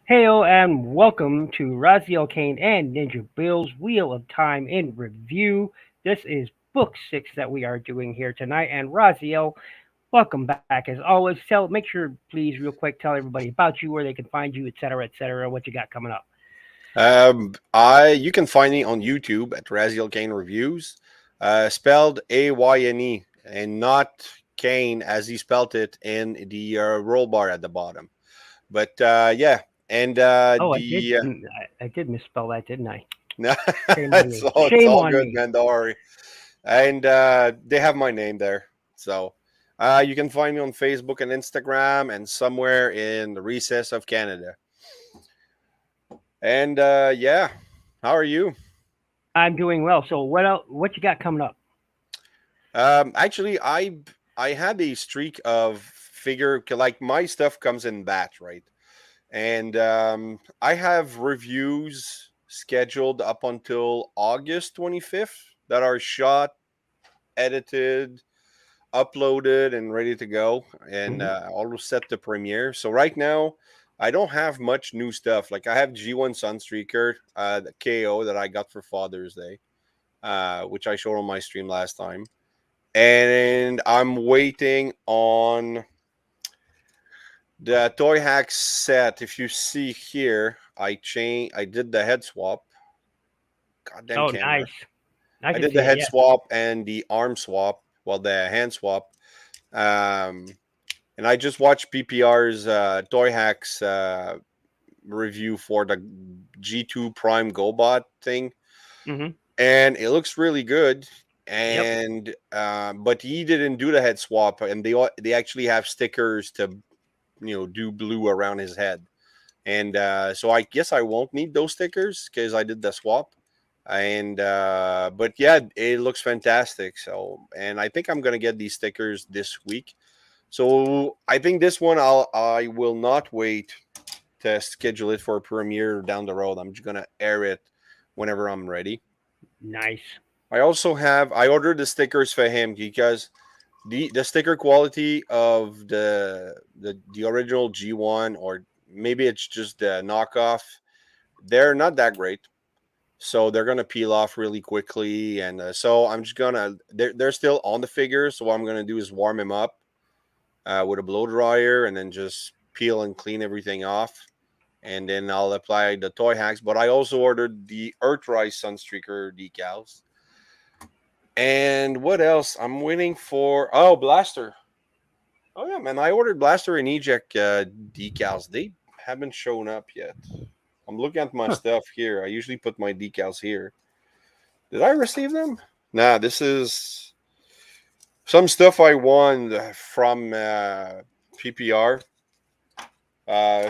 Heyo and welcome to Razyel Kayne and NinjaBill's Wheel of Time in Review. This is book six that we are doing here tonight. And Raziel, welcome back as always. Make sure, please, real quick, tell everybody about you, where they can find you, etc., what you got coming up. You can find me on YouTube at Razyel Kayne Reviews, spelled Ayne and not Kane as he spelled it in the roll bar at the bottom. But yeah, and Oh, the I did misspell that, didn't I? no, Shame on me. it's Shame all on good, me. man. Don't worry. And they have my name there, so you can find me on Facebook and Instagram, and somewhere in the recess of Canada. And yeah, how are you? I'm doing well. So what else? What you got coming up? Actually, I had a streak of figure like my stuff comes in batch, right? And I have reviews scheduled up until August 25th that are shot, edited, uploaded, and ready to go, and Hmm. almost set to premiere. So right now, I don't have much new stuff. Like I have G1 Sunstreaker, the KO that I got for Father's Day, which I showed on my stream last time, and I'm waiting on the Toy Hack set. If you see here, I did the head swap. Goddamn Oh, camera. nice. I I can did see the it. head Yes. swap and the arm swap, well, the hand swap. Um, and I just watched PPR's Toy Hacks review for the G2 Prime GoBot thing, Hmm. and it looks really good. Yep. And but he didn't do the head swap, and they actually have stickers to do blue around his head. And so I guess I won't need those stickers because I did the swap. And but yeah, it looks fantastic. So, and I think I'm gonna get these stickers this week. So I think this one I will not wait to schedule it for a premiere down the road. I'm just gonna air it whenever I'm ready. Nice. I ordered the stickers for him because the sticker quality of the original G1, or maybe it's just the knockoff, they're not that great. So they're gonna peel off really quickly, and so I'm just gonna they're still on the figure. So what I'm gonna do is warm him up with a blow dryer, and then just peel and clean everything off, and then I'll apply the toy hacks. But I also ordered the Earthrise Sunstreaker decals. And what else? I'm waiting for Blaster. Oh yeah, man! I ordered Blaster and Eject decals. They haven't shown up yet. I'm looking at my Huh. stuff here. I usually put my decals here. Did I receive them? Nah, this is some stuff I won from PPR,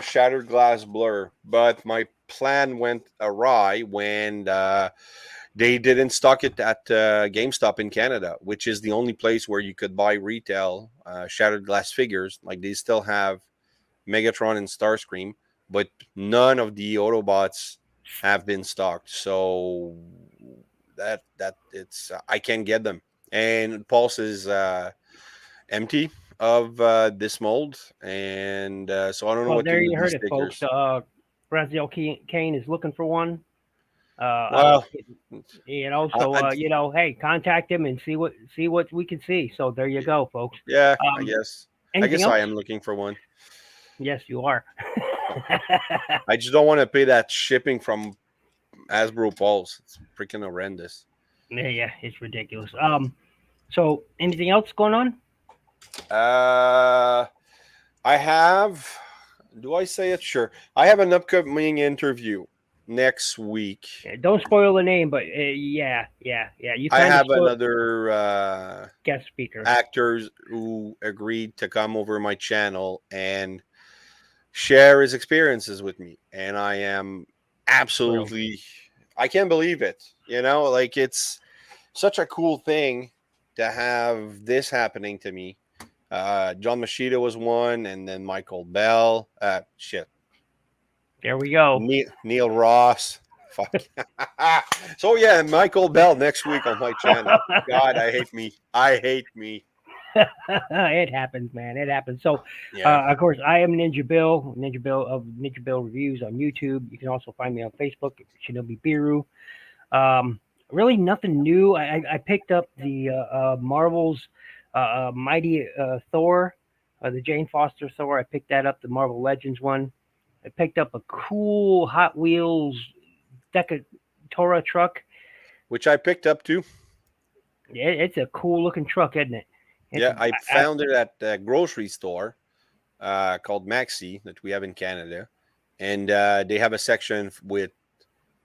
Shattered Glass Blur. But my plan went awry when they didn't stock it at GameStop in Canada, which is the only place where you could buy retail Shattered Glass figures. Like they still have Megatron and Starscream, but none of the Autobots have been stocked. So that it's I can't get them. And Pulse is empty of this mold, and so I don't know Well, what to there do you with these heard it, folks. stickers. Raziel Kane is looking for one. Well, So I, hey, contact him and see what we can see. So there you go, folks. yeah, Um, I anything guess else? I am looking for one. Yes, you are. I just don't want to pay that shipping from Hasbro Pulse. It's freaking horrendous. Yeah, it's ridiculous. So anything else going on? Uh, I have. Do I say it? Sure. I have an upcoming interview next week. Don't spoil the name, but yeah. You I kind of have spoil another guest speaker. actors who agreed to come over my channel and share his experiences with me, and I am Thrilled. absolutely. I can't believe it. Like it's such a cool thing to have this happening to me. John Machida was one, and then Michael Bell. Shit. There we go. Neil Ross. Fuck. So yeah, Michael Bell next week on my channel. God, I hate me. I hate me. It happens, man. It happens. So, Yeah. of course, I am Ninja Bill, Ninja Bill of Ninja Bill Reviews on YouTube. You can also find me on Facebook, Shinobi Birru. Um, really, nothing new. I picked up the Marvel's Mighty Thor, the Jane Foster Thor. I picked that up, the Marvel Legends one. I picked up a cool Hot Wheels Decatora truck. Which I picked up too. It's a cool looking truck, isn't it? It's Yeah, I found it at a grocery store called Maxi that we have in Canada, and they have a section with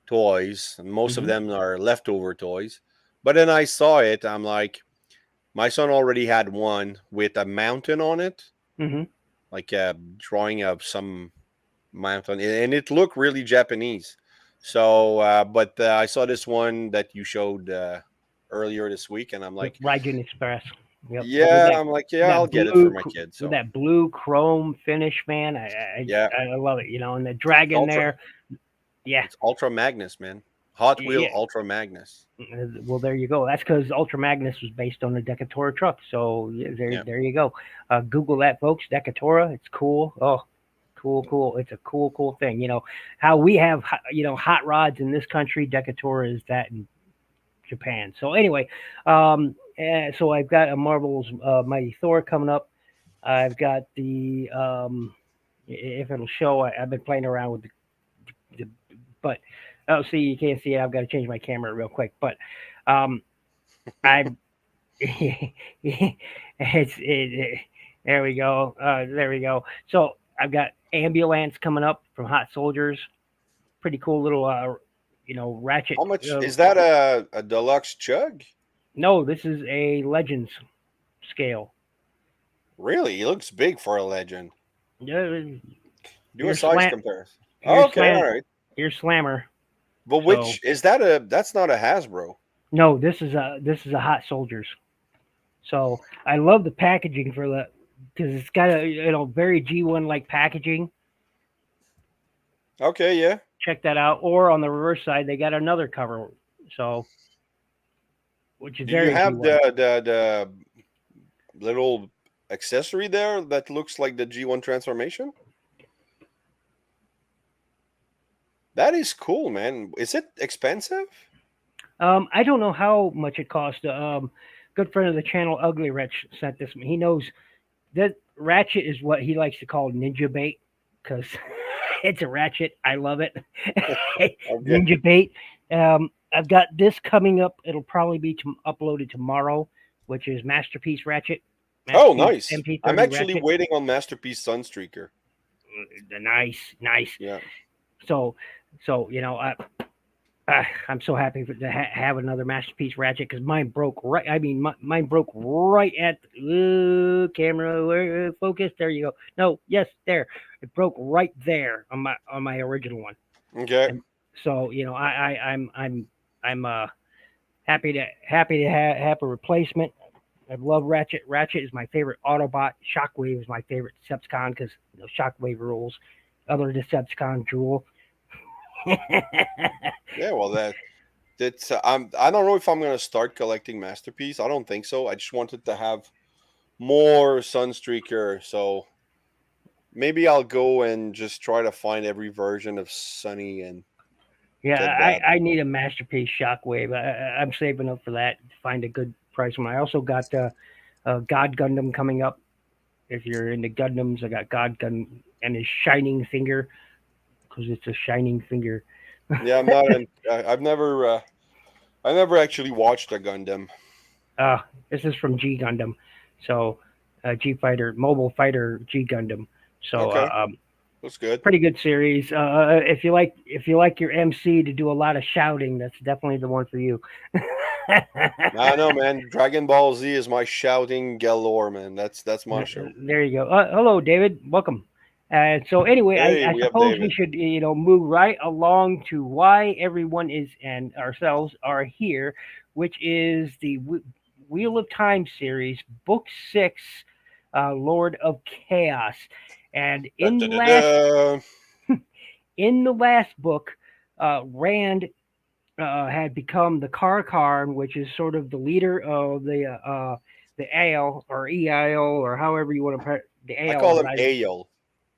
toys, and most of hmm them are leftover toys. But then I saw it, I'm like, my son already had one with a mountain on it, hmm like a drawing of some mountain, and it looked really Japanese. So, but I saw this one that you showed earlier this week, and I'm Yep, like, Raijin Express. Yep, yeah, I'm like, yeah, I'll that get it for blue my kid. with So, that blue chrome finish, man. yeah, I love it. And the it's dragon ultra, there. Yeah, it's Ultra Magnus, man. Hot Wheel yeah. Ultra Magnus. Well, there you go. That's because Ultra Magnus was based on the Decatora truck. So yeah, Yeah, there you go. Google that, folks. Decatora. It's cool. Oh, cool. It's a cool thing. How we have hot rods in this country. Decatora is that in Japan. So anyway, so I've got a Marvel's Mighty Thor coming up. I've got the if it'll show. I've been playing around with the but oh, see, you can't see it. I've got to change my camera real quick. But um, I there we go. There we go. So I've got ambulance coming up from Hot Soldiers. Pretty cool little ratchet. how much is that? A deluxe chug? No, this is a Legends scale. Really, he looks big for a legend. Yeah, Do a your size slam, comparison. your Okay, slam, all right. your slammer. But So which is that? That's not a Hasbro. no, this is a Hot Soldiers. So I love the packaging for the because it's got a very G1 like packaging. Okay, yeah. Check that out. Or on the reverse side, they got another cover. So which is Do you very have G1. the little accessory there that looks like the G1 transformation? That is cool, man. Is it expensive? I don't know how much it cost. Good friend of the channel, Ugly Rich, sent this. He knows that Ratchet is what he likes to call ninja bait because it's a ratchet. I love it. Okay. Ninja bait. I've got this coming up. It'll probably be uploaded tomorrow, which is Masterpiece Ratchet, Oh, Masterpiece nice. I'm MP30 actually Ratchet. waiting on Masterpiece Sunstreaker. Nice. Yeah. So, I'm so happy to have another Masterpiece Ratchet because mine broke right. I mean, mine broke right at camera focus. There you go. No, yes, there. It broke right there on my original one. Okay. And so I'm happy to have a replacement. I love Ratchet. Ratchet is my favorite Autobot. Shockwave is my favorite Decepticon because Shockwave rules. Other Decepticon drool. Yeah. Well, that's I don't know if I'm gonna start collecting Masterpiece. I don't think so. I just wanted to have more Sunstreaker, so maybe I'll go and just try to find every version of Sunny and Yeah, get that. I need a Masterpiece Shockwave. I'm saving up for that to find a good price one. I also got God Gundam coming up. If you're into Gundams, I got God Gundam and his Shining Finger because it's a Shining Finger. Yeah, I'm not. I never actually watched a Gundam. This is from G Gundam, so G Fighter Mobile Fighter G Gundam. So Okay, that's good. pretty good series. If you like your MC to do a lot of shouting, that's definitely the one for you. I know, man. Dragon Ball Z is my shouting galore, man. That's my show. There you go. Hello, David. Welcome. So anyway, Hey, I we have suppose we David. should move right along to why everyone is and ourselves are here, which is the Wheel of Time series, Book 6, Lord of Chaos. And Da, da, da, da. in the last book, Rand had become the Karn, which is sort of the leader of the ale or EIL or however you want to put the I ale call is him Ale.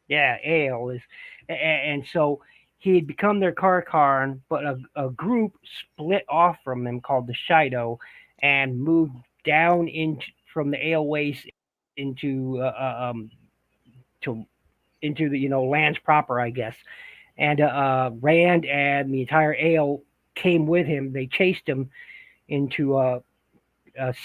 yeah, ale is, and so he had become their Karn, but a group split off from them called the Shido, and moved down into from the ale waste into to into the lands proper, I guess. And Rand and the entire ale came with him. They chased him into a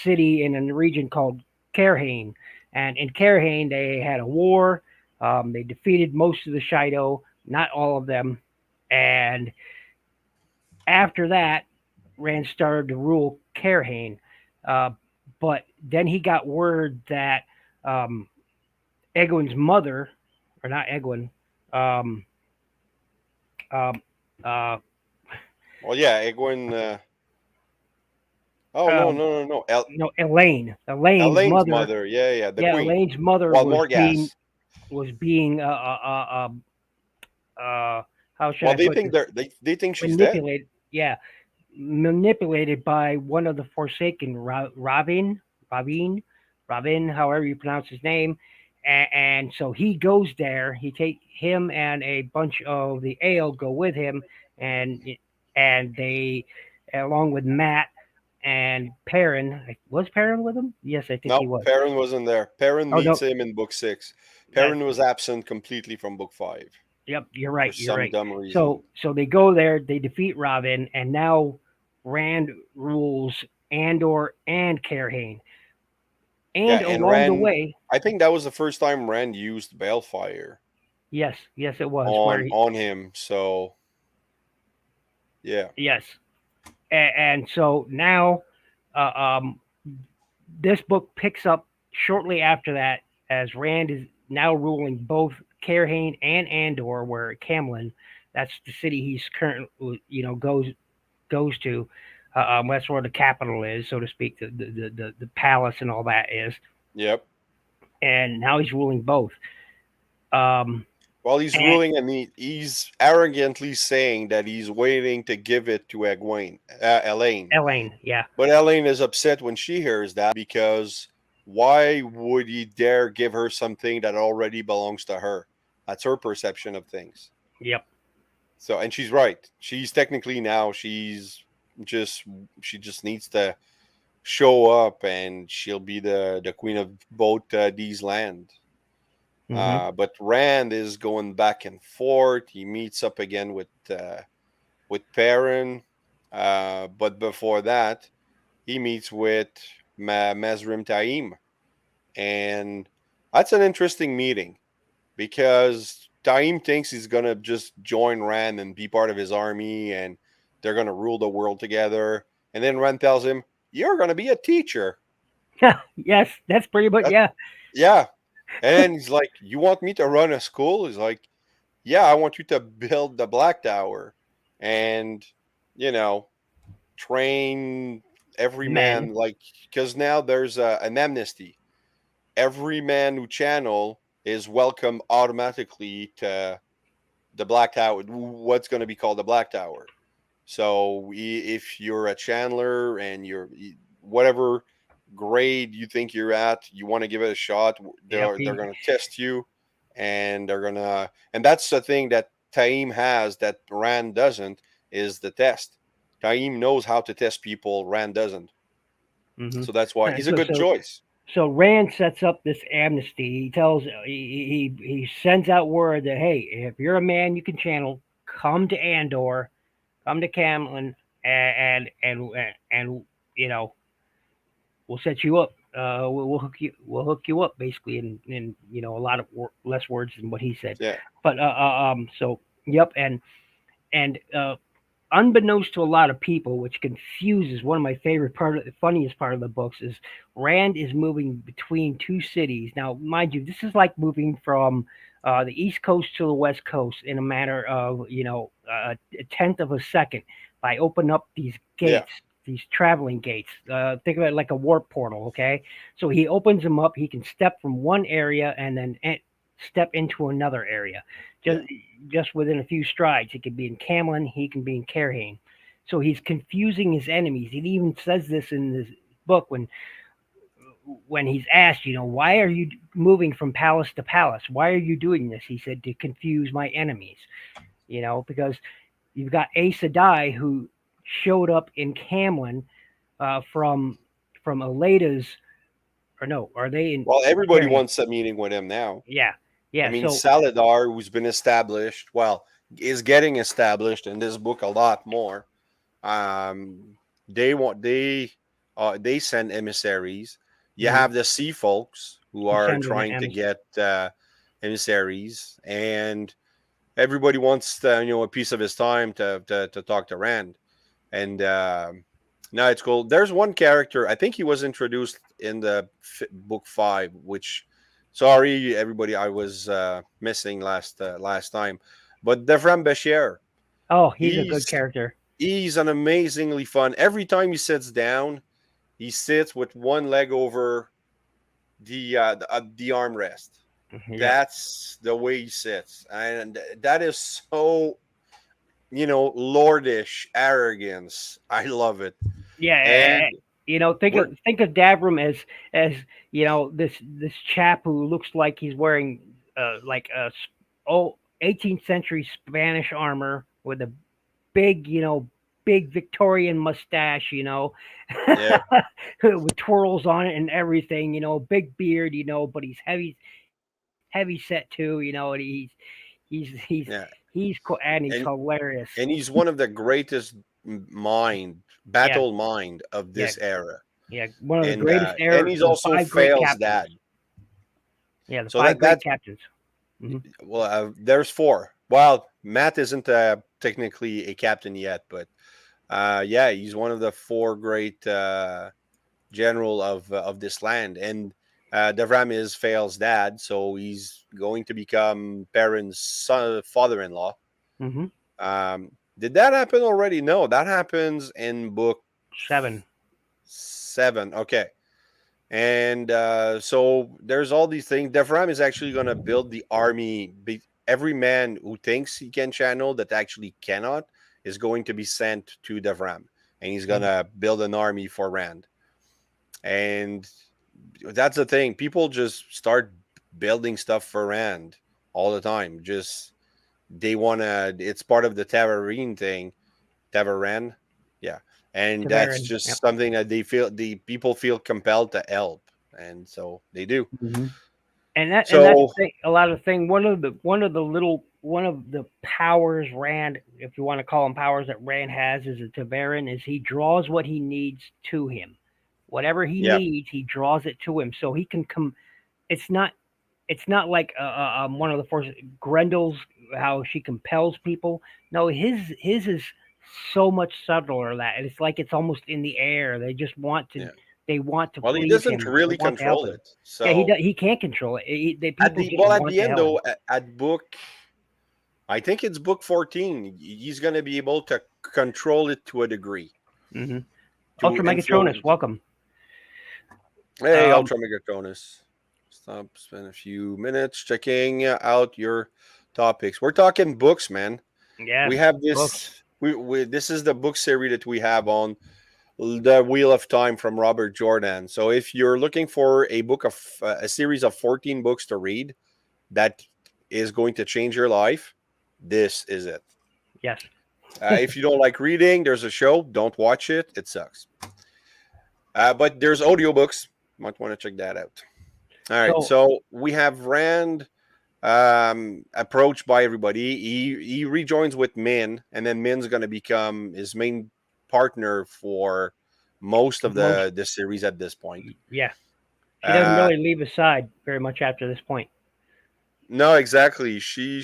city in a region called Kerhane. And in Kerhane, they had a war. They defeated most of the Shido, not all of them. And after that, Rand started to rule Kerhane. Uh, but then he got word that um, Egwin's mother, or not Egwin, um, um, uh, Well, yeah, Egwin. Oh no, um, no, no, no. Elaine's Elaine's mother, mother. Yeah, yeah, the yeah, queen. Elaine's mother Well, was being how should Well, I they put think this? they think she's dead. Manipulated, yeah, manipulated by one of the Forsaken, Ravin, however you pronounce his name, and so he goes there. He take him and a bunch of the ale go with him, and they, along with Matt and Perrin. Was Perrin with him? Yes, I think No, he was. Perrin wasn't there. Perrin Oh meets no, him in book 6. that Perrin was absent completely from book 5 yep, you're for right. You're some right. dumb reason. So they go there, they defeat Robin, and now Rand rules Andor and Carhane. Yeah, And and along the Rand. way, I think that was the first time Rand used Balefire yes, it was where on him. So yeah, yes, and so now, uh, um, this book picks up shortly after that as Rand is now ruling both Carhane and Andor, where Camlin, that's the city he's currently goes to. That's where the capital is, so to speak, the palace and all that is. yep. And now he's ruling both. Um, Well, he's and ruling, and he's arrogantly saying that he's waiting to give it to Elaine. Elaine, yeah, But Elaine is upset when she hears that because why would he dare give her something that already belongs to her? That's her perception of things. yep, So, and she's right. She's technically now just she just needs to show up, and she'll be the queen of both these land. hmm But Rand is going back and forth. He meets up again with Perrin, but before that, he meets with Mazrim Taim, and that's an interesting meeting because Taim thinks he's gonna just join Rand and be part of his army, and they're gonna rule the world together. And then Rand tells him, "You're gonna be a teacher." yes, that's pretty much That, yeah, yeah, and then he's like, "You want me to run a school?" He's like, "Yeah, I want you to build the Black Tower, and you know, train every men, man, like, because now there's an amnesty. Every man who channel is welcome automatically to the Black Tower, what's going to be called the Black Tower. So if you're a channeler and you're whatever grade you think you're at, you want to give it a shot, yep, they're going to test you, and and that's the thing that Taim has that Rand doesn't, is the test. Taim knows how to test people, Rand doesn't. hmm So that's why he's a so good so choice. so Rand sets up this amnesty. He tells he sends out word that hey, if you're a man, you can channel. Come to Andor, come to Camlin, and you know we'll set you up. We'll hook you up basically in a lot of less words than what he said. Yeah. But so yep, and unbeknownst to a lot of people, which confuses one of my favorite the funniest part of the books is Rand is moving between two cities. Now, mind you, this is like moving from the East Coast to the West Coast in a matter of a tenth of a second by opening up these Yeah. gates, these traveling gates. Think of it like a warp portal. Okay, so he opens them up. He can step from one area and then step into another area. Yeah. Just within a few strides. He could be in Camlin, he can be in Carhane. So he's confusing his enemies. He even says this in this book when he's asked, why are you moving from palace to palace? Why are you doing this? He said, to confuse my enemies. Because you've got Aes Sedai who showed up in Camlin from Aleda's, or no, are they in Well, everybody Targaryen? wants a meeting with him now. Yeah, I yeah. mean, So Saladar, who's been established, well, is getting established in this book a lot more. Um, they send emissaries. You mhm, have the sea folks who he are sends an trying to get emissaries, and everybody wants a piece of his time to talk to Rand. And now it's cool. There's one character. I think he was introduced in the book 5, which, sorry everybody, I was missing last time. But Devram Bashir, Oh, he's a good he's character. he's an amazingly fun. Every time he sits down, he sits with one leg over the armrest. Yep. That's the way he sits, and that is so lordish arrogance. I love it. Yeah, And think we're of Davram as this chap who looks like he's wearing like a 18th century Spanish armor with a big big Victorian mustache, yeah, with twirls on it and everything, big beard, but heavy set too, and yeah, he's cool and he's and hilarious. and he's one of the greatest Yeah, battle mind of yeah, this era. yeah. One of the And greatest and ever. he's The also five great Fail's captains. dad. Yeah, the So five great that's captains. Hmm. well, there's 4. Well, Matt isn't technically a captain yet, but yeah, he's one of the 4 great general of this land. And Devram is Fail's dad, so he's going to become Perrin's father-in-law. Hmm. Did that happen already? No, that happens in book 7. 7. Okay. And so there's all these things. Devram is actually going to build the army. Every man who thinks he can channel that actually cannot is going to be sent to Devram. And he's going to build an army for Rand. And that's the thing. People just start building stuff for Rand all the time. Just they want to, it's part of the Tavarine thing. Tavaran. Yeah. And that's Tavarin. Yep. just something that the people feel compelled to help. And so they do. Hmm. And that's So, the thing, a lot of the thing. One of the powers Rand, if you want to call them powers that Rand has, is a Tavarin, is he draws what he needs to him. Whatever he yeah, needs, he draws it to him, so he can come. It's not it's not like one of the forces, Grendel's, how she compels people. No, his is so much subtler that it's like it's almost in the air. yeah. They want to Well, he please doesn't him. They really want to help control him. it. Yeah, So he can't control it. The at people the just well, at want the to end help him. though, at book, I think it's book 14. He's going to be able to control it to a degree Hmm. to Ultra Megatronus, influence. welcome. Hey, Um, Ultra Megatronus. Stop. Spend a few minutes checking out your topics. We're talking books, man. yeah, We have books. this. We this is the book series that we have on the Wheel of Time from Robert Jordan. So if you're looking for a book of a series of 14 books to read that is going to change your life, this is it. Yes. If you don't like reading, there's a show. Don't watch it. It sucks. But there's audiobooks. Might want to check that out. All right. So So we have Rand approached by everybody. He rejoins with Min, and then Min's going to become his main partner for most of most, the series at this point. yeah, she doesn't Uh, really leave his side very much after this point. no, exactly. She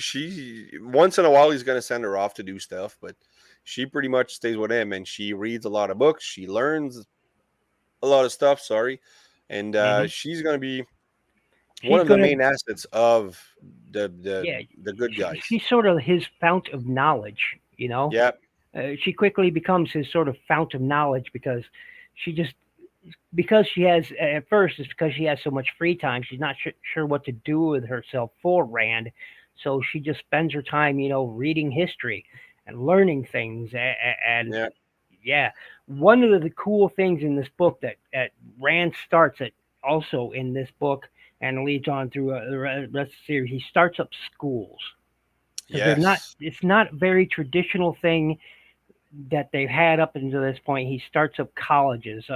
once in a while he's going to send her off to do stuff, but she pretty much stays with him, and she reads a lot of books. She learns a lot of stuff. Sorry, and Hmm. she's going to be one She's of the gonna, main assets of the the yeah, the good guys. she's sort of his fount of knowledge. Yeah, She quickly becomes his sort of fount of knowledge because she just because she has at first it's because she has so much free time. She's not sure what to do with herself for Rand, so she just spends her time, reading history and learning things. And yeah, yeah, one of the cool things in this book that Rand starts at. also in this book and leads on through the rest of the series. He starts up schools because they're not. Yes. It's not a very traditional thing that they've had up until this point. He starts up colleges,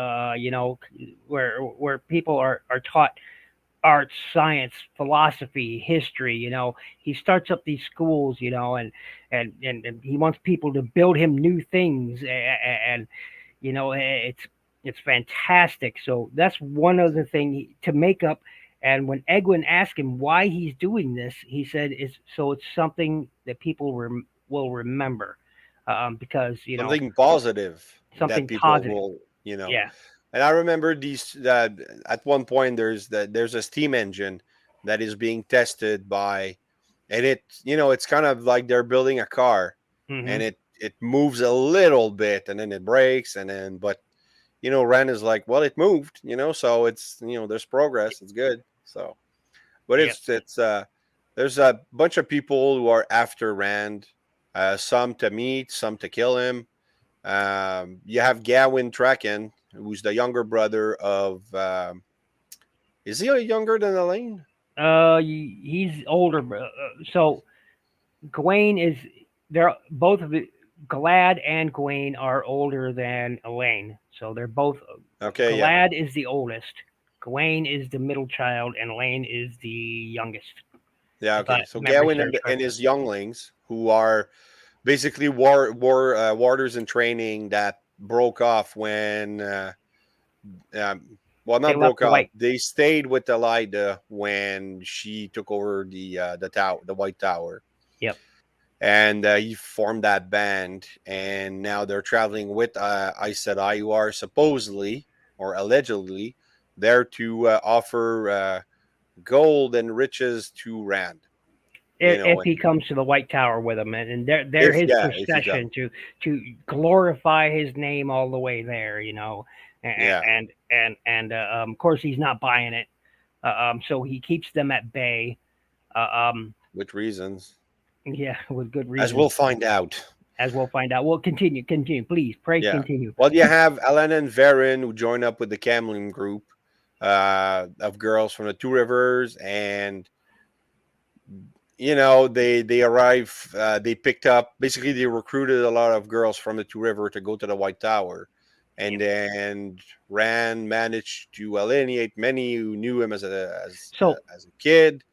where people are taught art, science, philosophy, history. He starts up these schools, and he wants people to build him new things, and it's fantastic. So that's one other thing to make up. And when Egwin asked him why he's doing this, he said it's something that people will remember, because Something positive that something people positive. will, Yeah. And I remember these that at one point there's a steam engine that is being tested by, and it's kind of like they're building a car, Hmm. and it moves a little bit and then it breaks, and then but Ren is like, well, it moved, so it's there's progress, it's good. So, but Yep. it's there's a bunch of people who are after Rand, some to meet, some to kill him. You have Gawin Traken, who's the younger brother of. Is he younger than Elaine? He's older, so Gawain is they're both of the Glad and Gawain are older than Elaine, so they're both. Okay, yeah, Glad is the oldest, Gawain is the middle child, and Elaine is the youngest. yeah. If I Okay, so memory Gawin serves and correctly. his younglings, who are basically warders in training that broke off when, well, They not left broke the off. white. They stayed with Elida when she took over the tower, the White Tower, Yep. and he formed that band, and now they're traveling with Aes Sedai, who are supposedly or allegedly there to offer gold and riches to Rand. If he And comes to the White Tower with him, and they're if his yeah, if he comes, procession to glorify his name all the way there, yeah, of course he's not buying it, so he keeps them at bay, with reasons, yeah, with good as reason, we'll find out. as we'll find out. Well, continue, please, pray Yeah. continue. Well, you have Alan and Varen who join up with the Camelin group of girls from the Two Rivers, and they arrive. They picked up, basically they recruited a lot of girls from the Two River to go to the White Tower, and Yep. then Rand managed to alienate many who knew him So as a kid,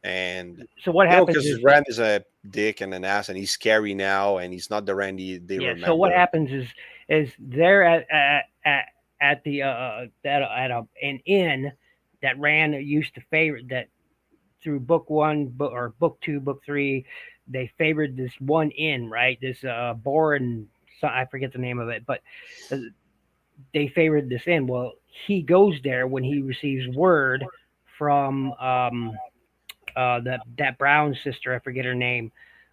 and so what happens because is, Rand is a dick and an ass, and he's scary now, and he's not the Randy they yeah. So what remember. happens is they're at the an inn that Rand used to favorite, that through book one, or book two, book three, they favored this one inn, right? This Boren, I forget the name of it, but uh, they favored this inn. Well, he goes there when he receives word from that Brown sister. I forget her name.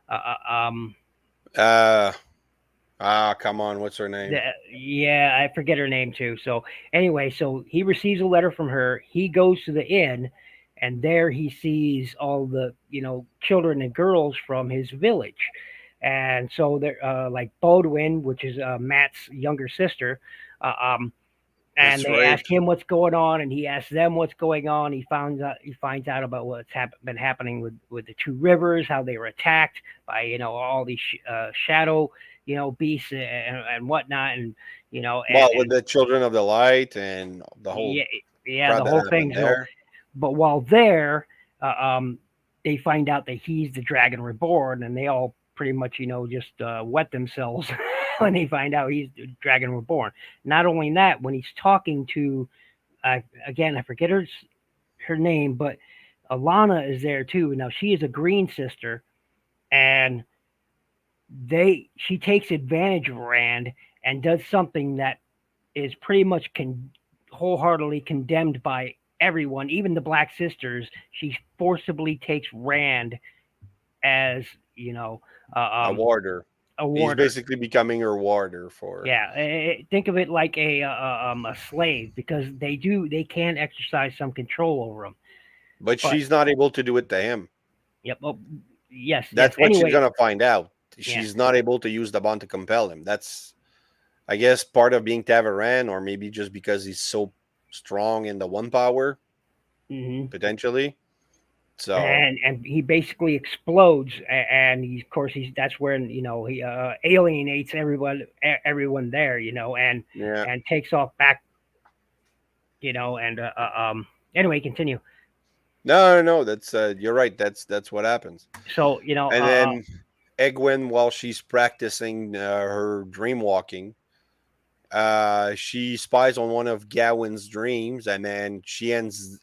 Uh, uh, um, Uh, come on, what's her the, name? yeah, I forget her name too. So anyway, so he receives a letter from her. He goes to the inn, and there he sees all the children and girls from his village, and so they're like Bodwin, which is Matt's younger sister. Uh, um, and That's they right. ask him what's going on, and he asks them what's going on. He finds out about what's been happening with the Two Rivers, how they were attacked by all these shadow beasts and whatnot, and Well, with the Children of the Light and the whole yeah, yeah, crowd the that whole happened thing. So, there. but while there, uh, um, they find out that he's the Dragon Reborn, and they all pretty much just wet themselves when they find out he's the Dragon Reborn. Not only that, when he's talking to, again, I forget her name, but Alana is there too. Now she is a Green Sister, and she takes advantage of Rand and does something that is pretty much wholeheartedly condemned by everyone, even the Black Sisters. She forcibly takes Rand as A warder. a He's warder. basically becoming her warder for. Yeah, think of it like a slave, because they can exercise some control over them. But But she's not able to do it to him. yep, oh, yes, yes. That's what she's Anyway, gonna find out. yeah, She's not able to use the bond to compel him. That's, I guess, part of being Tavaran, or maybe just because he's strong in the one power Hmm. potentially. So And he basically explodes, and he, of course, he's that's when he alienates everyone there, yeah, and takes off back, and anyway, continue. no, that's you're right. That's what happens. So And then Egwene, while she's practicing her dream walking, she spies on one of Gawain's dreams, and then she ends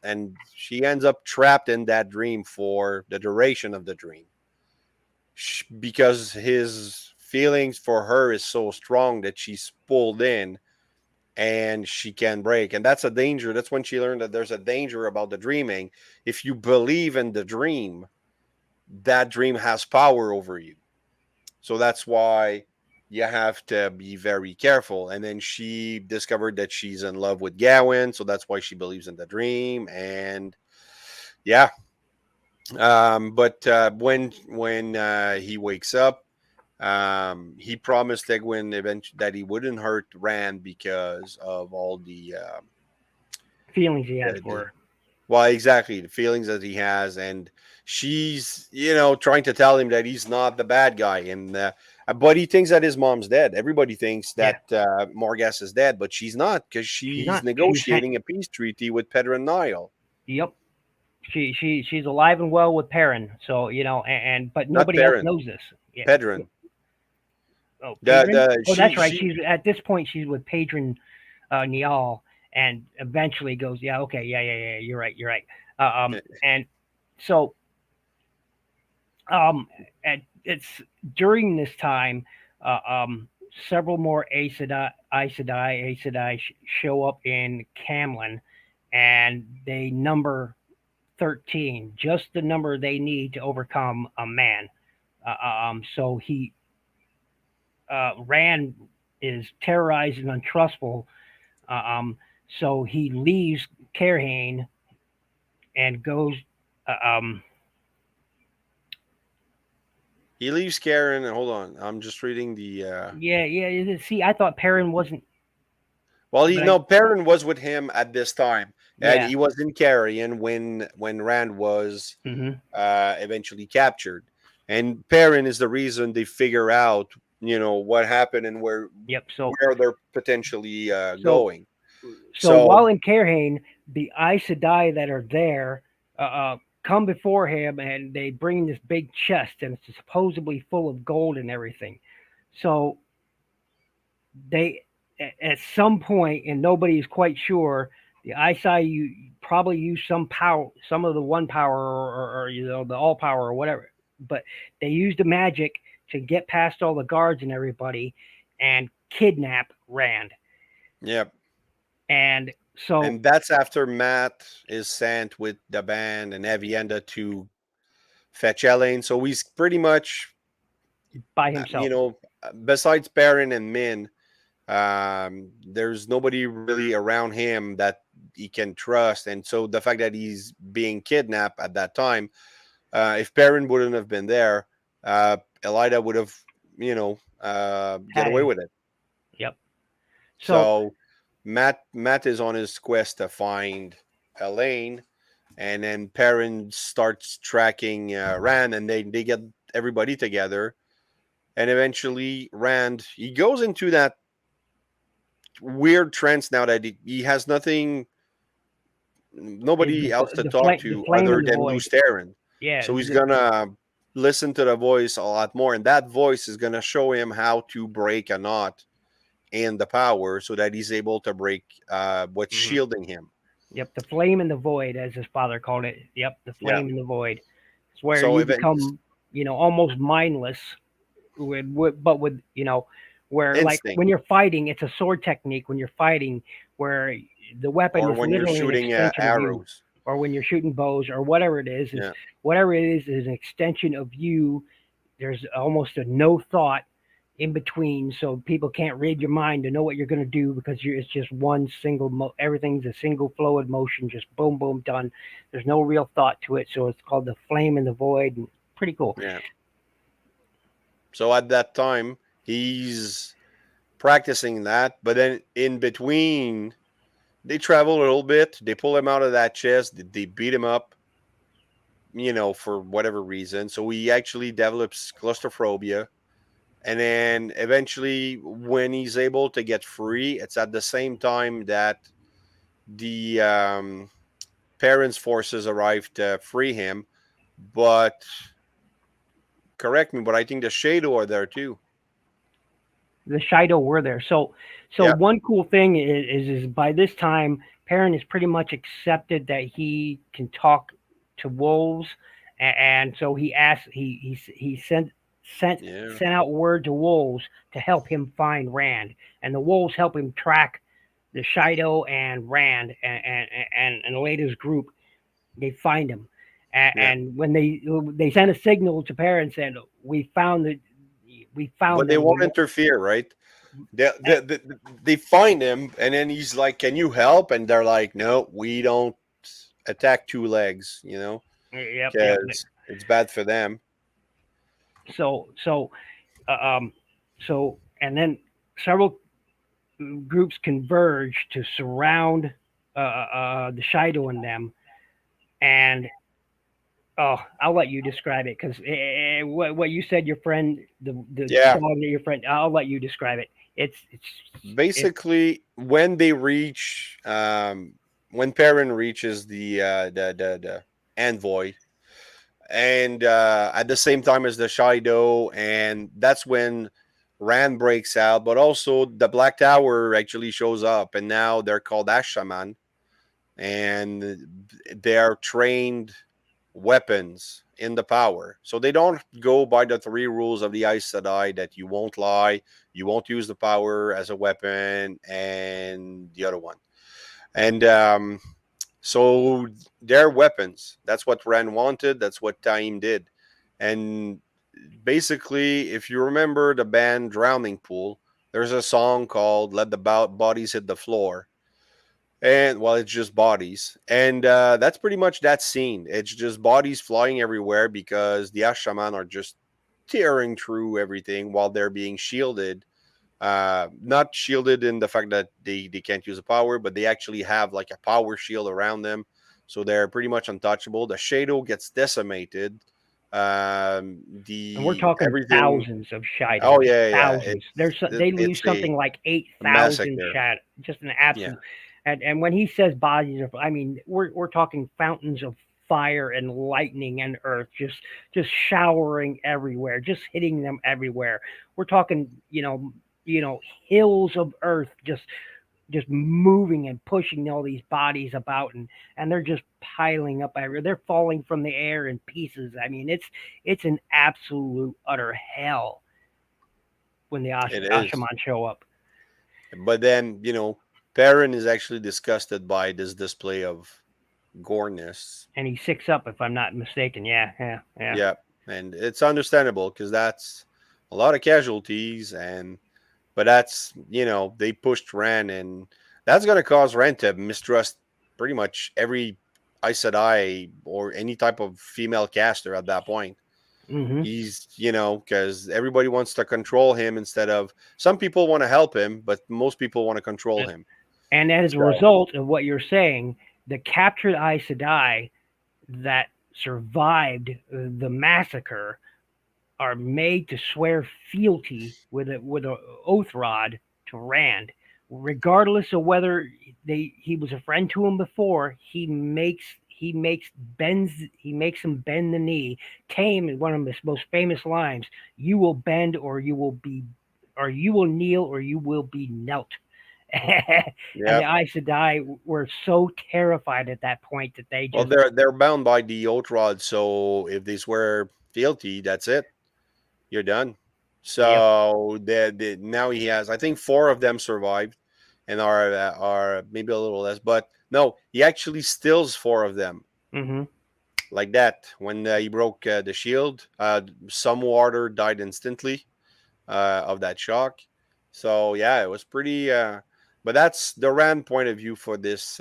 up trapped in that dream for the duration of the dream, because his feelings for her is so strong that she's pulled in and she can break. And that's a danger. That's when she learned that there's a danger about the dreaming. If you believe in the dream, that dream has power over you. So that's why you have to be very careful. And then she discovered that she's in love with Gawain, so that's why she believes in the dream. And yeah, but when he wakes up, he promised Egwin eventually that he wouldn't hurt Rand because of all feelings he has for the her. well, exactly, the feelings that he has. And she's trying to tell him that he's not the bad guy, and but he thinks that his mom's dead. Everybody thinks Yeah, that Morgas is dead, but she's not, because she's she's not. She's negotiating a peace treaty with Pedro and Niall. yep. She's alive and well with Perrin. So but Not nobody else Perrin, knows this. Yeah. Pedron. Oh, The Padron. the Oh, that's right. she She's at this point. She's with Padron Niall, and eventually goes, yeah, okay, yeah. You're right. You're right. And so and it's during this time, uh, um, several more Aes Sedai show up in Camlin, and they number 13, just the number they need to overcome a man. So Rand is terrorized and untrustful. Uh, um, so he leaves Carhane and goes. Uh, um, he leaves Karen. Hold on, I'm just reading the. yeah. See, I thought Perrin wasn't, Well, but I, no, Perrin was with him at this time, and yeah. he was in Carrion when Rand was Hmm. eventually captured. And Perrin is the reason they figure out, what happened and Yep. where they're potentially So, going. so while So in Carhane, the Aes Sedai that are there uh, uh, come before him, and they bring this big chest, and it's supposedly full of gold and everything. So they at some point, and nobody is quite sure, the eyesight you probably use some power, some of the one power, or the all power or whatever, but they use the magic to get past all the guards and everybody and kidnap Rand. yeah, And so and that's after Matt is sent with the band and Avienda to fetch Elaine. So he's pretty much, by himself. besides Perrin and Min, there's nobody really around him that he can trust. And so the fact that he's being kidnapped at that time, if Perrin wouldn't have been there, Elida would have, get Had away him. with it. Yep. So So Matt is on his quest to find Elaine, and then Perrin starts tracking Rand, and they get everybody together, and eventually Rand, he goes into that weird trance now that he has nobody else to talk the to flame other in the than void. Luz Theron. Yeah. So he's gonna listen to the voice a lot more, and that voice is gonna show him how to break a knot in the power so that he's able to break what's Mhm. shielding him. Yep. The flame in the void, as his father called it. Yep. The Yeah. flame in the void. It's where So you events become, almost mindless but with where, like, instinct, when you're fighting, it's a sword technique. When you're fighting, where the weapon or is when you're literally an shooting extension of you, arrows. or when you're shooting bows or whatever it is Yeah. whatever it is an extension of you. There's almost a no thought in between, so people can't read your mind to know what you're going to do, because it's just one single everything's a single flow of motion, just boom boom done. There's no real thought to it, so it's called the flame in the void. Pretty cool. Yeah. So at that time, he's practicing that, but then in between, they travel a little bit. They pull him out of that chest. They beat him up, for whatever reason. So he actually develops claustrophobia. And then eventually, when he's able to get free, it's at the same time that the parents' forces arrive to free him. But correct me, but I think the Shadow are there too. The Shido were there. So Yeah, one cool thing is by this time, Perrin is pretty much accepted that he can talk to wolves, and so he asked he sent yeah. sent out word to wolves to help him find Rand, and the wolves help him track the Shido and Rand and Leda's group. They find him, Yeah. and when they sent a signal to Perrin and said we found But they them. won't interfere, right? They find him, and then he's like, "Can you help?" And they're like, "No, we don't attack two legs, Yep. because it's bad for them." So so uh, um and then several groups converge to surround the Shido and them, and I'll let you describe it because what you said, your friend, the Yeah. dog that your friend, I'll let you describe it. It's Basically, when Perrin reaches the envoy, and at the same time as the Shido, and that's when Rand breaks out, but also the Black Tower actually shows up, and now they're called Ashaman, and they're trained weapons in the power. So they don't go by the three rules of the Aes Sedai that you won't lie, you won't use the power as a weapon, and the other one. And so they're weapons. That's what Ren wanted. That's what Taim did. And basically, if you remember the band Drowning Pool, there's a song called "Let the Bodies Hit the Floor." And well, it's just bodies, and that's pretty much that scene. It's just bodies flying everywhere because the Ashaman are just tearing through everything while they're being shielded. Not shielded in the fact that they can't use a power, but they actually have like a power shield around them, so they're pretty much untouchable. The Shadow gets decimated. and we're The talking everything. thousands of Oh Shidos, yeah, yeah. thousands. They lose It's something like eight a thousand massacre. Shadow, just an Yeah, absolute. And when he says bodies of, I mean, we're talking fountains of fire and lightning and earth just showering everywhere, just hitting them everywhere. We're talking, hills of earth just moving and pushing all these bodies about, and they're just piling up everywhere. They're falling from the air in pieces. I mean, it's an absolute utter hell when the it is. Ashaman show up, But then, Perrin is actually disgusted by this display of goreness. and he sicks up if I'm not mistaken. Yeah. Yeah, and it's understandable because that's a lot of casualties, and but that's they pushed Ren, and that's gonna cause Ren to mistrust pretty much every Aes Sedai or any type of female caster at that point. Hmm. He's because everybody wants to control him instead of some people want to help him, but most people want to control him. And as a So result of what you're saying, the captured Aes Sedai that survived the massacre are made to swear fealty with a oath rod to Rand, regardless of whether he was a friend to him before. He makes him bend the knee. Tame is one of his most famous lines: "You will bend, or you will be, or you will kneel, or you will be knelt." And yeah. the Aes Sedai were so terrified at that point that they Well, just they're bound by the oath rod, so if they swear fealty, that's it. You're done. yep. So now he has, I think, four of them survived, and are maybe a little less, but no, he actually stills four of them Hmm. like that. When he broke the shield, some water died instantly of that shock. So yeah, it was pretty. But that's the Rand point of view for this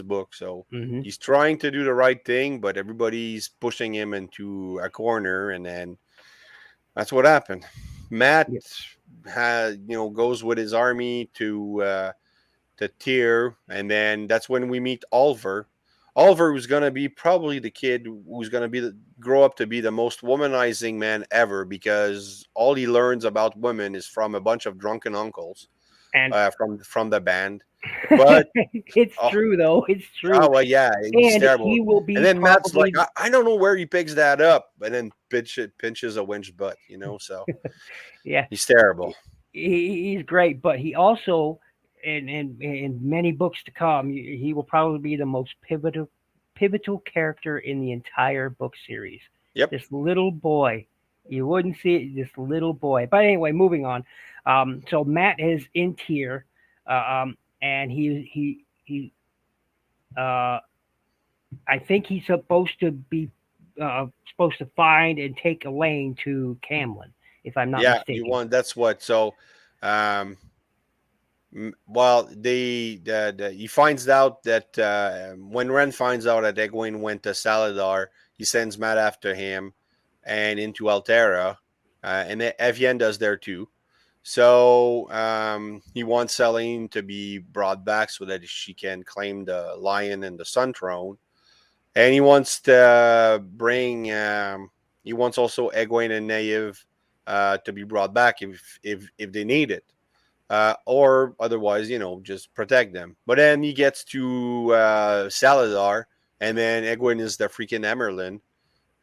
book. So Hmm. he's trying to do the right thing, but everybody's pushing him into a corner, and then that's what happened. Matt Yep. goes with his army to Tyr, and then that's when we meet Oliver. Oliver was going to be probably the kid who's going to grow up to be the most womanizing man ever, because all he learns about women is from a bunch of drunken uncles And from the band. But it's oh, true, though. It's true. oh well, yeah, it's And terrible. he will And be then Matt's like, probably, I don't know where he picks that up, and then pinches a winch butt, So yeah, he's terrible. he's great, but he also, in many books to come, he will probably be the most pivotal character in the entire book series. Yep. This little boy, you wouldn't see it. This little boy. But anyway, moving on. So Matt is in tier, and he uh, I think he's supposed to find and take Elaine to Camlin, if I'm not Yeah, you mistaken. want that's what. So, um, well, he finds out that when Ren finds out that Egwene went to Saladar, he sends Matt after him and into Altera, and Evienda's there too. So he wants Celine to be brought back so that she can claim the Lion and the Sun Throne, and he wants to bring. He wants also Egwene and Naive to be brought back if they need it, or otherwise, just protect them. But then he gets to Saladar, and then Egwene is the freaking Emerlin.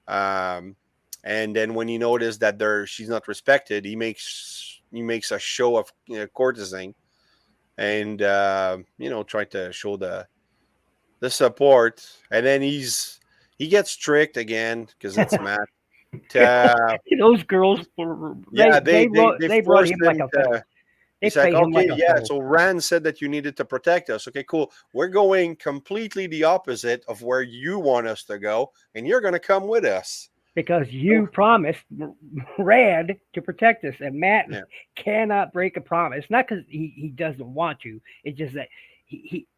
Um, and then when he noticed that she's not respected, he makes a show of courtesing, and try to show the support. And then he gets tricked again because it's Matt. Those girls were Yeah, they they run forced him like him a fiddle. to. They He's like, play him okay, like a yeah. fiddle So Rand said that you needed to protect us. Okay, cool. We're going completely the opposite of where you want us to go, and you're going to come with us. because Oh, you promised Rand to protect us, and Matt yeah, cannot break a promise. Not because he doesn't want to. It's just that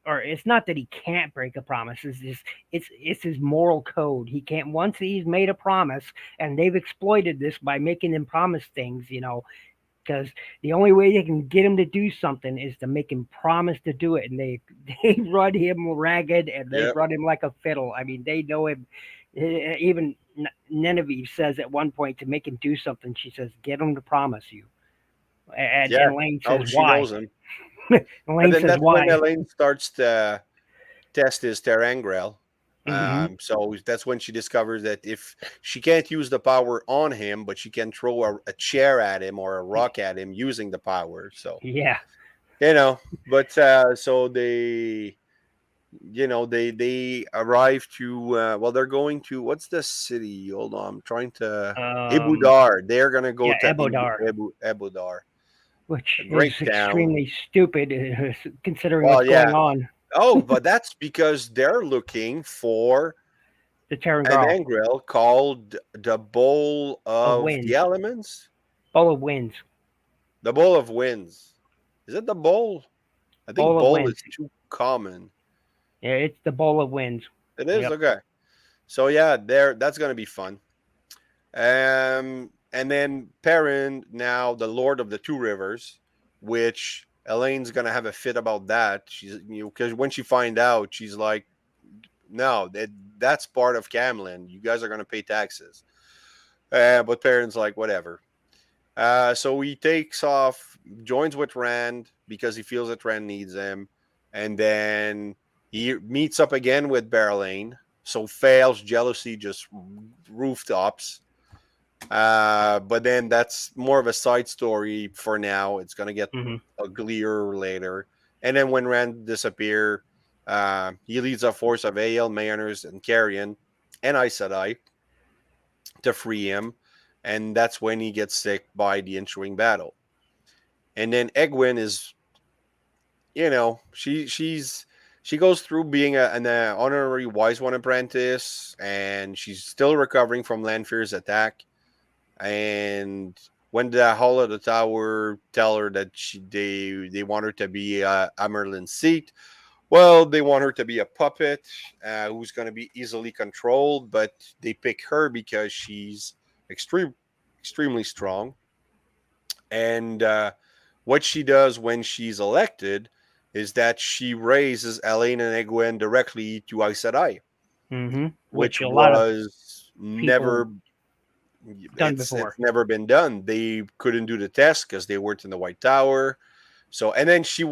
or it's not that he can't break a promise. It's just it's his moral code. He can't, once he's made a promise, and they've exploited this by making him promise things. Because the only way they can get him to do something is to make him promise to do it, and they run him ragged, and they yeah, run him like a fiddle. I mean, they know him. Even Nineveh says at one point to make him do something. She says, "Get him to promise you," yeah. and Lane Oh, says, she "Why?" knows him. And Lane then says, that's when "Why?" Elaine starts to test his Terrangrel. Hmm. So that's when she discovers that if she can't use the power on him, but she can throw a chair at him or a rock at him using the power. So Yeah. you know, but so they arrive to well, they're going to, what's the city, hold on, I'm trying to, Um, Ibudar. They're gonna go yeah, to Ebodar, Ebudar, a which is great town. extremely stupid considering Well, what's yeah. going on. Oh, but that's because they're looking for The Terran an Girl engrel called the Bowl of of the Winds, Elements. Bowl of Winds, The Bowl of Winds. Is it the bowl? I think Bowl of bowl Winds. is too common. Yeah, it's the Bowl of Winds. It is Yep. okay. So yeah, that's gonna be fun. And then Perrin, now the Lord of the Two Rivers, which Elaine's gonna have a fit about that. She's, because when she find out, she's like, no, that's part of Camlin. You guys are gonna pay taxes. But Perrin's like, whatever. So he takes off, joins with Rand because he feels that Rand needs him, and then he meets up again with Berlane. So fails, jealousy just rooftops. But then that's more of a side story for now. It's gonna get Hmm. uglier later. And then when Rand disappear, he leads a force of Ael, Mariners, and Carrion, and Aes Sedai to free him. And that's when he gets sick by the ensuing battle. And then Egwene is, she goes through being an honorary Wise One apprentice, and she's still recovering from Lanfear's attack. And when the Hall of the Tower tell her that they want her to be Amerlin's seat, well, they want her to be a puppet who's going to be easily controlled, but they pick her because she's extremely strong. And what she does when she's elected is that she raises Elaine and Egwene directly to Aes Sedai, Which which a lot of was people never done it's before. never been done. They couldn't do the test because they weren't in the White Tower. So and then she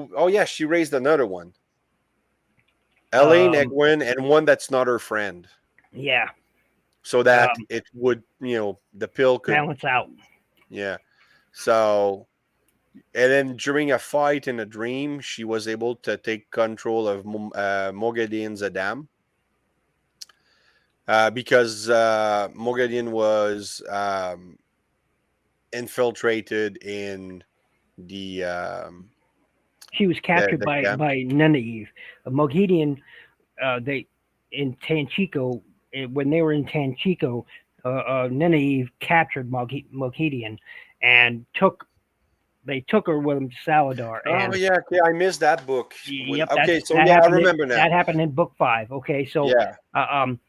raised another one, Elaine, Um, Egwene, and one that's not her friend, yeah, so that um, it would the pill could balance out. yeah. So and then during a fight in a dream, she was able to take control of Moghedien Zadam, because Moghedien was infiltrated in the She was captured the camp. by Neneve, a Moghedian. They in Tanchico when they were in Tanchico, Neneve captured Moghedian and took her with them to Saladar. Oh And yeah, okay, I missed that book. yep, Okay, so yeah, I remember now. that happened in book 5. Okay, so Yeah, uh, um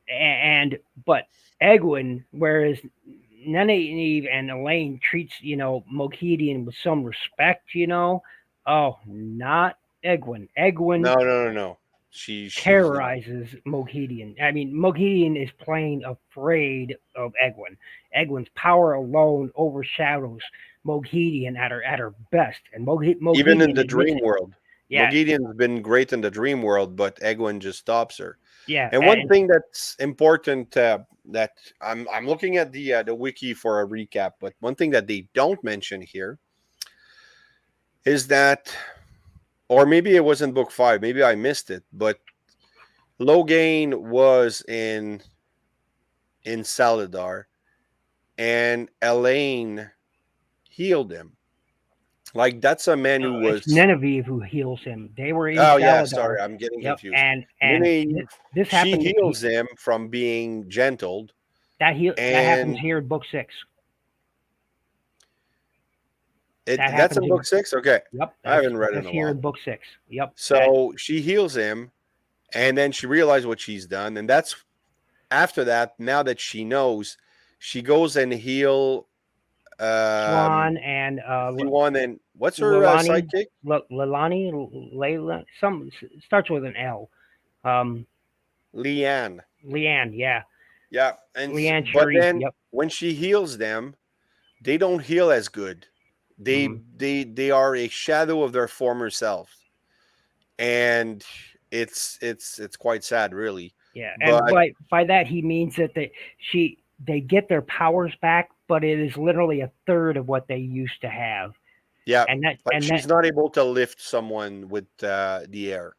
and but Egwin, whereas Nynaeve and Elaine treats Moghedian with some respect, oh, not Egwin. Egwin no. She terrorizes Moghedian. I mean, Moghedian is plain afraid of Egwin. Egwin's power alone overshadows Moghedian at her best, and even in Moghedian the admits dream it. world. Yeah, Moghedien's been great in the dream world, but Egwene just stops her. yeah, And one and thing that's important, that I'm looking at the wiki for a recap, but one thing that they don't mention here is that, or maybe it was in book 5, maybe I missed it, but Logain was in Saladar, and Elaine healed him. Like that's a man who it's was. Genevieve who heals him. They were in Oh yeah, Saladar. sorry, I'm getting Yep, confused. and Nynaeve, this she happened. heals him from being gentled, That happens and here in book 6. That that's happens in in book 6. Okay, Yep, I haven't read in that's a here while. in book 6. Yep, that So she heals him, and then she realizes what she's done, and that's after that. Now that she knows, she goes and heal Swan and Siwan, and what's her Lilani, sidekick? Lilani, Layla, some starts with an L. Um, Leanne. Leanne, yeah, Yeah, Leanne but Cherie. then Yep. when she heals them, they don't heal as good. Hmm. They are a shadow of their former selves, and it's quite sad, really. Yeah, and But by that he means that they get their powers back, but it is literally a third of what they used to have, yeah, and that like and that she's not able to lift someone with the air,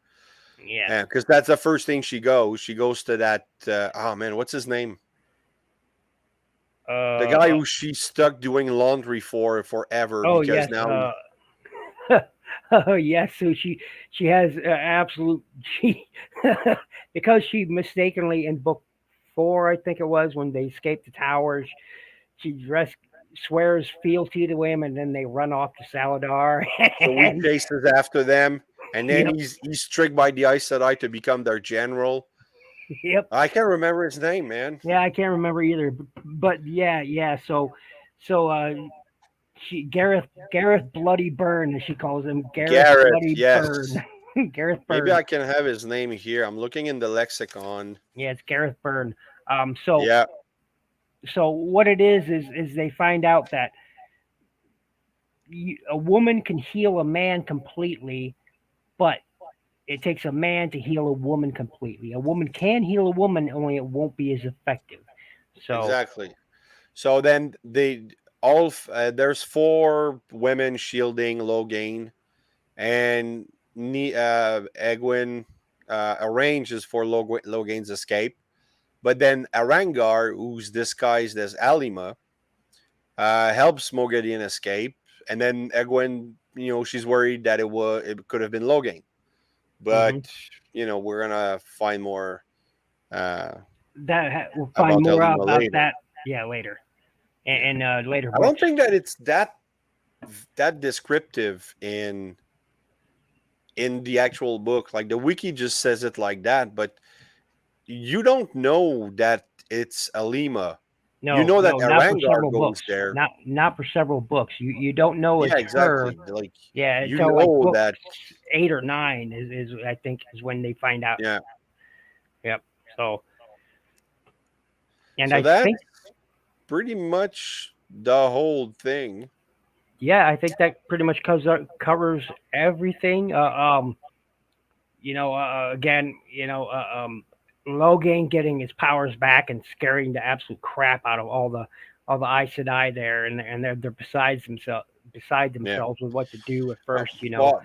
yeah. because that's the first thing she goes. She goes to that. Oh man, what's his name? The Uh, guy who she's stuck doing laundry for forever oh because yes. now Oh yes. So she has absolute she because she mistakenly in book 4, I think it was, when they escape the towers, she swears fealty to him, and then they run off to Saladar. so he And chases after them, and then yep, he's tricked by the Aes Sedai to become their general. yep. I can't remember his name, man. Yeah, I can't remember either, but yeah, yeah. So she Gareth Bloody Burn, as she calls him, Gareth Garrett, Bloody Burn. yes. Gareth Maybe Burn. I can have his name here. I'm looking in the lexicon. Yeah, it's Gareth Burn. So Yeah, what it is they find out that a woman can heal a man completely, but it takes a man to heal a woman completely. A woman can heal a woman, only it won't be as effective. So, exactly. So then there's 4 women shielding Logain, and Egwin arranges for Logain's escape. But then Arangar, who's disguised as Alima, helps Moghedien escape, and then Egwene, she's worried that it could have been Logain, but mhm. we're gonna find more uh, We'll find about more Alima about later. that, yeah, later, Yeah, in later I don't books. think that it's that descriptive in the actual book. Like the wiki just says it like that, but you don't know that it's Alima You No, know that no, not for Arangar several goes books. there. Not for several books. You don't know Yeah, it's her. exactly. Like Yeah, you until like know book that. 8 or 9 is I think is when they find out. Yeah. Yep. So, and So I that's think, pretty much the whole thing. yeah, I think that pretty much covers everything. Again, Logan getting his powers back and scaring the absolute crap out of all the Aes Sedai there, and they're beside Yeah. themselves with what to do at Oh, first. well,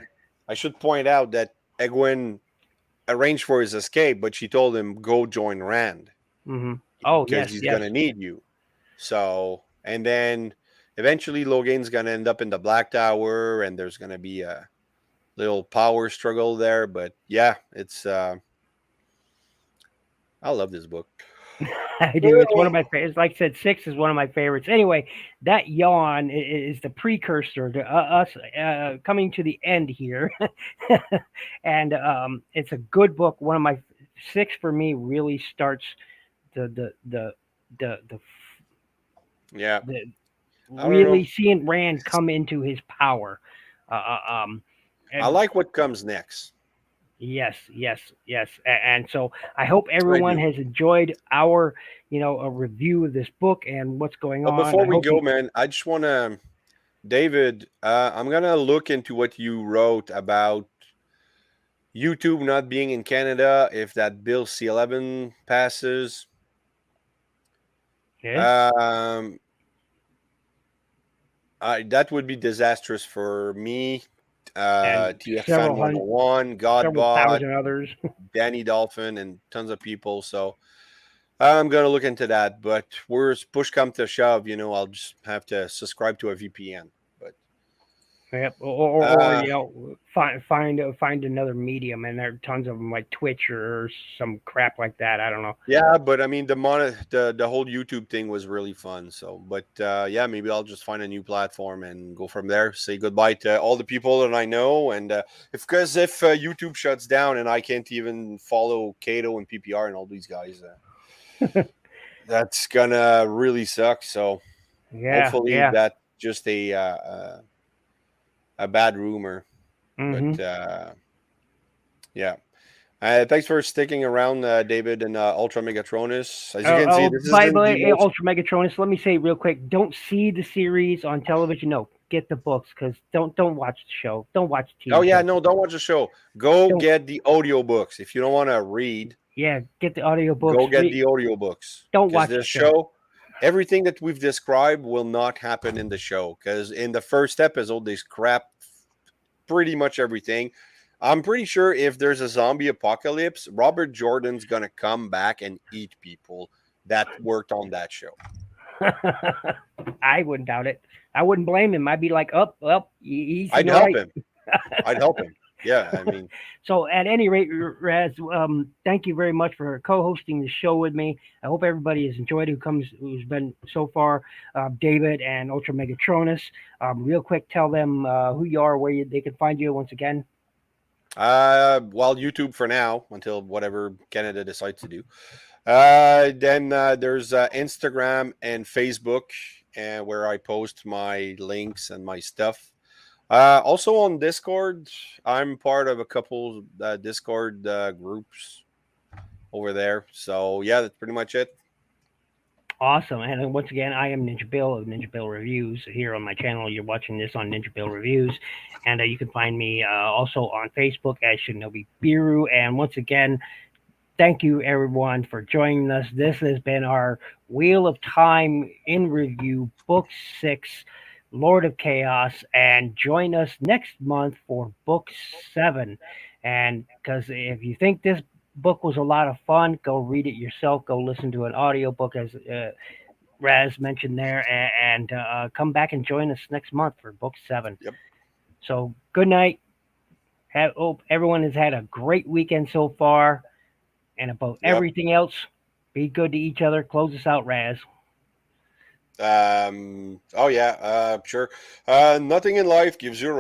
I should point out that Egwene arranged for his escape, but she told him go join Rand Hmm. Oh because yes, he's yes, gonna need you. So, and then eventually Logan's gonna end up in the Black Tower, and there's gonna be a little power struggle there. But yeah, it's I love this book. I do. It's one of my favorites. Like I said, 6 is one of my favorites. Anyway, that yawn is the precursor to us coming to the end here, and it's a good book. One of my 6 for me really starts the the the the the, Yeah, the I don't know. really seeing Rand come into his power. Uh, uh, um, I and like what comes next. yes, yes, yes. And so I hope I everyone do. has enjoyed our, a review of this book and what's going But on. before I we hope go, man, I just want to, David, I'm going to look into what you wrote about YouTube not being in Canada if that Bill C11 passes. yes, Um, that would be disastrous for me, and TF Fan 101, several Godbot, thousand others. Danny Dolphin, and tons of people. So I'm going to look into that. But where's push come to shove, I'll just have to subscribe to a VPN. But Yep. Or uh, find another medium, and there are tons of them like Twitch or some crap like that. I don't know. yeah, but I mean the whole YouTube thing was really fun. So, but yeah, maybe I'll just find a new platform and go from there. Say goodbye to all the people that I know, and if YouTube shuts down and I can't even follow Cato and PPR and all these guys, that's gonna really suck. So, Yeah, hopefully yeah. that's just a bad rumor. Hmm. But yeah. Thanks for sticking around, David and Ultra Megatronus. As you can see, this By the isn't the way, most. Ultra Megatronus. Let me say real quick: don't see the series on television. No, get the books because don't watch the show. Don't watch the Oh TV yeah, show. no, don't watch the show. Go Don't. get the audiobooks. If you don't want to read, Yeah, get the audiobooks. go get the audiobooks. Don't Because watch the the show. show, everything that we've described will not happen in the show. Because in the first episode, they scrap pretty much everything. I'm pretty sure if there's a zombie apocalypse, Robert Jordan's gonna come back and eat people that worked on that show. I wouldn't doubt it. I wouldn't blame him. I'd be like, up, well, he's in I'd the help right. him. I'd help him. Yeah, I mean, So, at any rate, Raz, thank you very much for co-hosting the show with me. I hope everybody has enjoyed who's been so far. David and Ultra Megatronus. Real quick, tell them who you are, they can find you once again. well, YouTube for now until whatever Canada decides to do. Then there's Instagram and Facebook, where I post my links and my stuff. Also on Discord, I'm part of a couple Discord groups over there. So yeah, that's pretty much it. Awesome. And once again, I am Ninja Bill of Ninja Bill Reviews here on my channel. You're watching this on Ninja Bill Reviews. And you can find me also on Facebook as Shinobi Birru. And once again, thank you everyone for joining us. This has been our Wheel of Time in review, Book 6, Lord of Chaos. And join us next month for Book 7. And because if you think this book was a lot of fun, go read it yourself. Go listen to an audiobook, as Raz mentioned there, and come back and join us next month for Book 7. Yep. So good night. Hope everyone has had a great weekend so far. And about Yep. everything else, be good to each other. Close us out, Raz. Oh yeah. Sure. Nothing in life gives you a right